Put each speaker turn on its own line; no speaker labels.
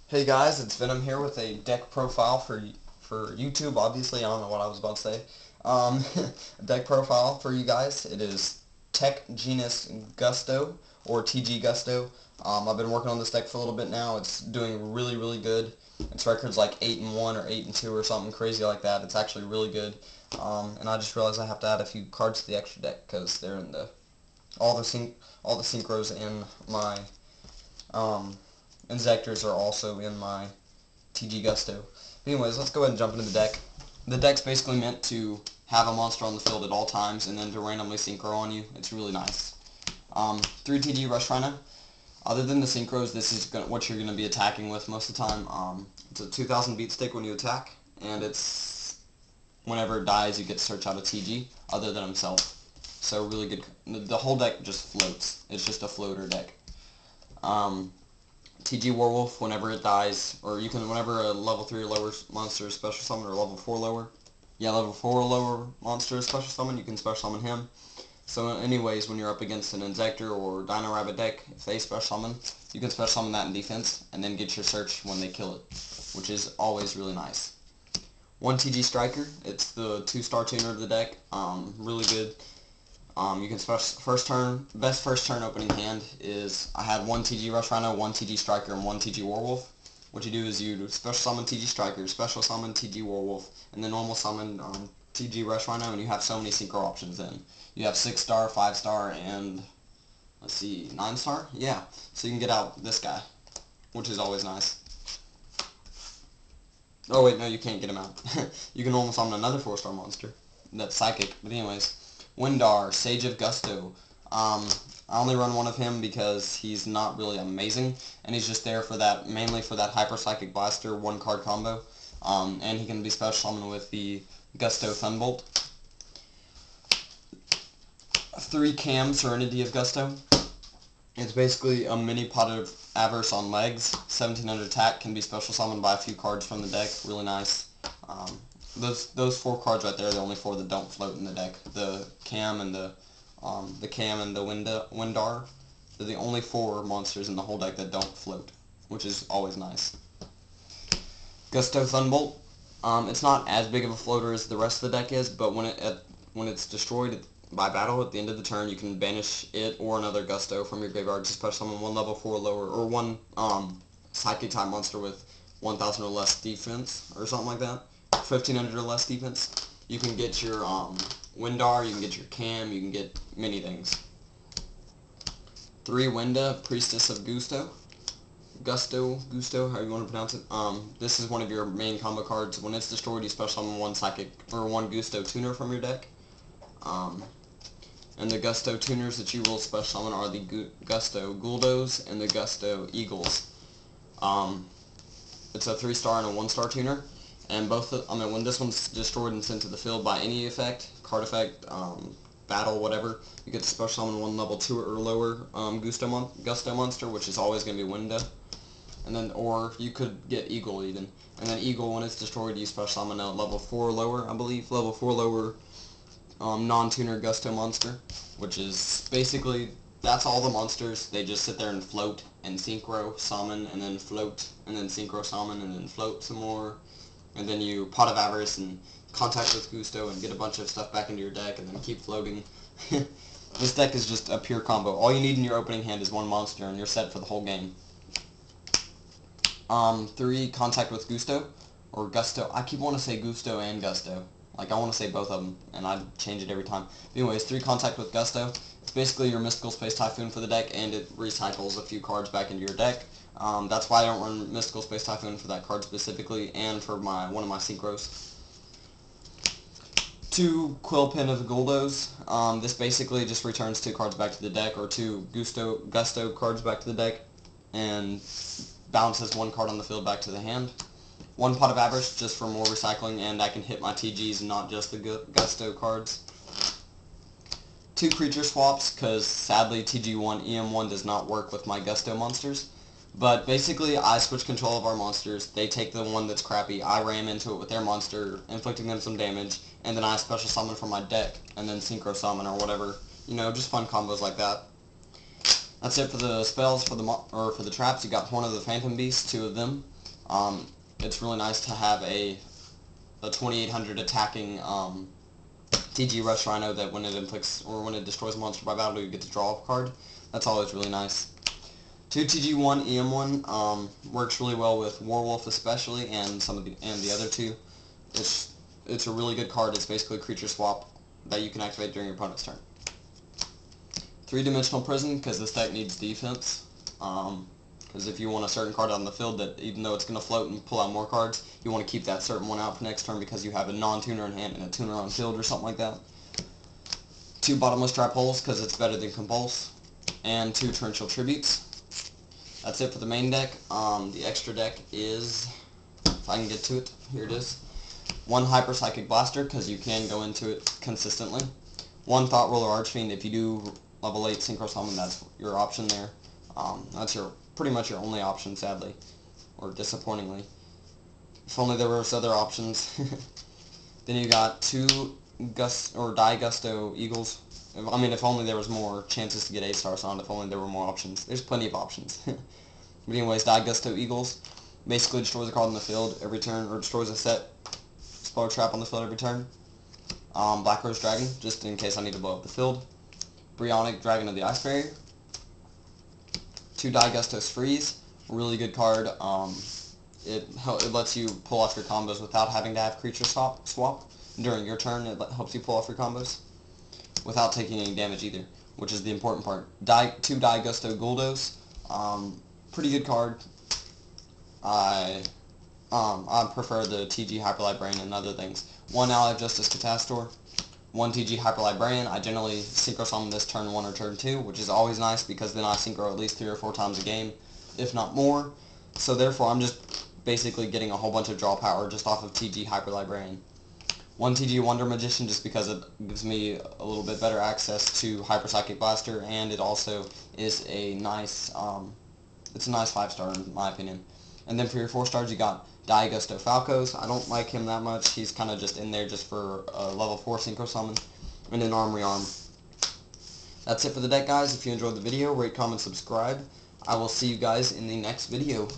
Hey guys, it's Venom here with a deck profile for YouTube. Obviously, I don't know what I was about to say. A deck profile for you guys. It is Tech Genus Gusto or TG Gusto. I've been working on this deck for a little bit now. It's doing really good. Its record's like 8-1 or 8-2 or something crazy like that. It's actually really good. And I just realized I have to add a few cards to the extra deck because they're in all the synchros in my Injectors are also in my TG Gusto. But anyways, let's go ahead and jump into the deck. The deck's basically meant to have a monster on the field at all times and then to randomly synchro on you. It's really nice. 3 TG Rush Rhino. Other than the synchros, this is what you're going to be attacking with most of the time. It's a 2000 beat stick when you attack, and it's whenever it dies, you get to search out a TG other than himself. So really good. The whole deck just floats. It's just a floater deck. TG Werewolf, whenever it dies, or you can, whenever a level 3 or lower monster is special summon, or level 4 lower, level 4 or lower monster is special summon, you can special summon him. So anyways, when you're up against an Injector or Dino Rabbit deck, if they special summon, you can special summon that in defense, and then get your search when they kill it, which is always really nice. 1 TG Striker, it's the 2-star tuner of the deck, really good. You can best first turn opening hand is, I had 1 TG Rush Rhino, 1 TG Striker, and 1 TG Werewolf. What you do is you special summon TG Striker, special summon TG Werewolf, and then normal summon TG Rush Rhino, and you have so many synchro options then. You have 6-star, 5-star, and, let's see, 9-star? Yeah, so you can get out this guy, which is always nice. Oh wait, no, you can't get him out. You can normal summon another 4-star monster. That's Psychic, but anyways. Windar, Sage of Gusto. I only run one of him because he's not really amazing, and he's just there for that, mainly for that Hyper Psychic Blaster 1-card combo, and he can be special summoned with the Gusto Thunbolt. 3 Cam, Serenity of Gusto. It's basically a mini Pot of Avarice on legs. 1700 attack, can be special summoned by a few cards from the deck. Really nice. Those 4 cards right there are the only 4 that don't float in the deck. The Cam and the Windar. They're the only 4 monsters in the whole deck that don't float, which is always nice. Gusto Thunbolt. It's not as big of a floater as the rest of the deck is, but when it's destroyed by battle at the end of the turn, you can banish it or another Gusto from your graveyard to special summon 1 level 4 lower, or 1 Psychic type monster with 1000 or less defense, or something like that. 1500 or less defense. You can get your Windar, you can get your Cam, you can get many things. 3 Winda, Priestess of Gusto, how you want to pronounce it. This is one of your main combo cards. When it's destroyed, you special summon 1 Psychic, or 1 Gusto tuner from your deck. And the Gusto tuners that you will special summon are the Gusto Guldos and the Gusto Eagles. It's a 3-star and a 1-star tuner. And when this one's destroyed and sent to the field by any effect, card effect, battle, whatever, you get to special summon 1 level 2 or lower Gusto monster, which is always going to be Winda. And then, or you could get Eagle even. And then Eagle, when it's destroyed, you special summon a level 4 or lower, I believe, level 4 lower non-tuner Gusto monster, which is basically, that's all the monsters. They just sit there and float and synchro summon and then float and then synchro summon and then float some more. And then you Pot of Avarice and contact with Gusto and get a bunch of stuff back into your deck and then keep floating. This deck is just a pure combo. All you need in your opening hand is 1 monster and you're set for the whole game. 3 Contact with Gusto, or Gusto. I keep wanting to say Gusto and Gusto. Like, I want to say both of them, and I change it every time. But anyways, 3 Contact with Gusto. It's basically your Mystical Space Typhoon for the deck, and it recycles a few cards back into your deck. That's why I don't run Mystical Space Typhoon for that card specifically, and for one of my synchros. 2 Quillpin of Guldos. This basically just returns 2 cards back to the deck, or 2 Gusto cards back to the deck, and bounces 1 card on the field back to the hand. 1 Pot of Avarice, just for more recycling, and I can hit my TGs, not just the Gusto cards. 2 creature swaps, because sadly TG1, EM1 does not work with my Gusto monsters. But basically, I switch control of our monsters, they take the one that's crappy, I ram into it with their monster, inflicting them some damage, and then I special summon from my deck, and then synchro summon or whatever. You know, just fun combos like that. That's it for the spells. For the traps, you got Horn of the Phantom Beast, 2 of them. It's really nice to have a 2800 attacking TG Rush Rhino that when it inflicts or when it destroys a monster by battle, you get to draw a card. That's always really nice. 2 TG1 EM1 works really well with Warwolf especially, and the other two. It's a really good card. It's basically a creature swap that you can activate during your opponent's turn. 3-dimensional Prison, because this deck needs defense. Because if you want a certain card on the field that, even though it's going to float and pull out more cards, you want to keep that certain one out for next turn because you have a non-tuner in hand and a tuner on field or something like that. 2 bottomless trap holes, because it's better than Compulse. And 2 torrential tributes. That's it for the main deck. The extra deck is, if I can get to it, here it is. 1 Hyper Psychic Blaster, because you can go into it consistently. 1 Thought Roller Archfiend. If you do level 8 Synchro Summon, that's your option there. That's pretty much your only option, sadly, or disappointingly. If only there was other options. Then you got 2 Die Gusto Eagles. I mean, if only there was more chances to get 8 stars on it, if only there were more options. There's plenty of options. But anyways, Die Gusto Eagles basically destroys a card on the field every turn, or destroys a set spell trap on the field every turn. Black Rose Dragon, just in case I need to blow up the field. Bryonic Dragon of the Ice Barrier. 2 Die Gustos Freeze, really good card. It lets you pull off your combos without having to have creature swap. During your turn, it helps you pull off your combos without taking any damage either, which is the important part. 2 Die Gusto Guldos, pretty good card. I prefer the TG Hyper Librarian and other things. 1 Ally of Justice Catastor, 1 TG Hyper Librarian. I generally Synchro Summon this turn 1 or turn 2, which is always nice because then I Synchro at least 3 or 4 times a game, if not more. So therefore I'm just basically getting a whole bunch of draw power just off of TG Hyper Librarian. 1 TG Wonder Magician, just because it gives me a little bit better access to Hyper Psychic Blaster, and it also is a nice, it's a nice 5-star in my opinion. And then for your 4 stars, you got Die Gusto Falcos. I don't like him that much. He's kind of just in there just for a level 4 Synchro Summon, and an Armory Arm. That's it for the deck, guys. If you enjoyed the video, rate, comment, subscribe. I will see you guys in the next video.